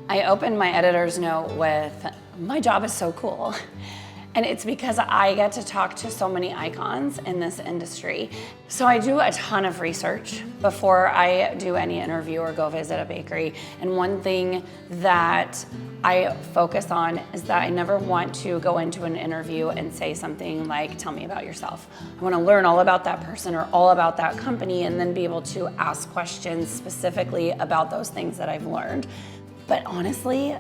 I opened my editor's note with, "My job is so cool." And it's because I get to talk to so many icons in this industry. So I do a ton of research before I do any interview or go visit a bakery. And one thing that I focus on is that I never want to go into an interview and say something like, "Tell me about yourself." I want to learn all about that person or all about that company and then be able to ask questions specifically about those things that I've learned. But honestly,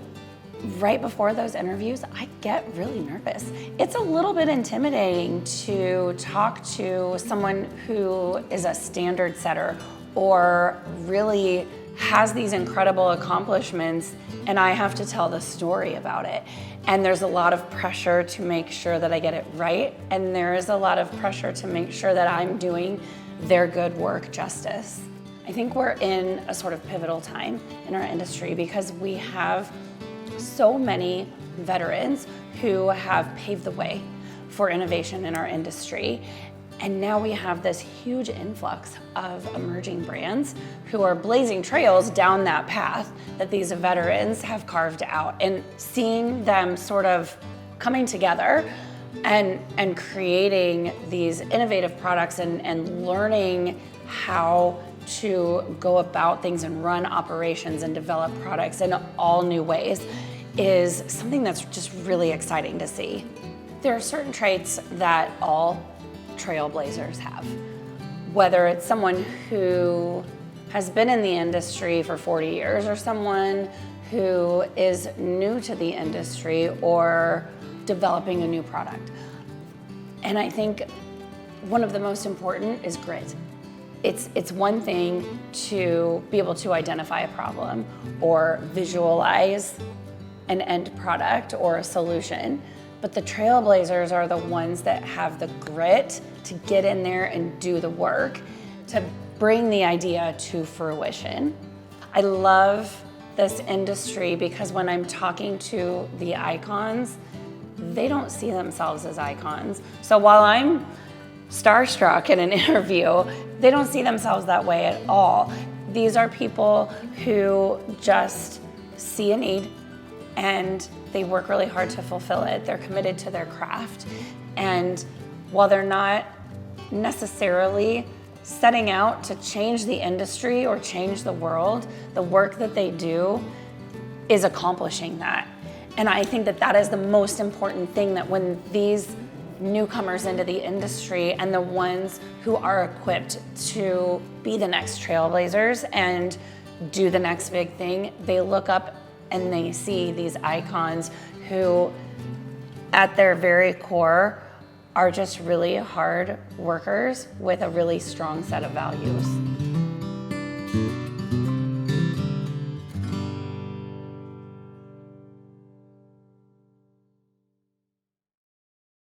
right before those interviews, I get really nervous. It's a little bit intimidating to talk to someone who is a standard setter or really has these incredible accomplishments, and I have to tell the story about it. And there's a lot of pressure to make sure that I get it right, and there is a lot of pressure to make sure that I'm doing their good work justice. I think we're in a sort of pivotal time in our industry because we have so many veterans who have paved the way for innovation in our industry. And now we have this huge influx of emerging brands who are blazing trails down that path that these veterans have carved out. And seeing them sort of coming together and creating these innovative products and learning how to go about things and run operations and develop products in all new ways is something that's just really exciting to see. There are certain traits that all trailblazers have. Whether it's someone who has been in the industry for 40 years or someone who is new to the industry or developing a new product. And I think one of the most important is grit. It's one thing to be able to identify a problem or visualize an end product or a solution, but the trailblazers are the ones that have the grit to get in there and do the work to bring the idea to fruition. I love this industry because when I'm talking to the icons, they don't see themselves as icons. So while I'm starstruck in an interview, they don't see themselves that way at all. These are people who just see a need and they work really hard to fulfill it. They're committed to their craft. And while they're not necessarily setting out to change the industry or change the world, the work that they do is accomplishing that. And I think that that is the most important thing, that when these newcomers into the industry and the ones who are equipped to be the next trailblazers and do the next big thing, they look up and they see these icons who at their very core are just really hard workers with a really strong set of values.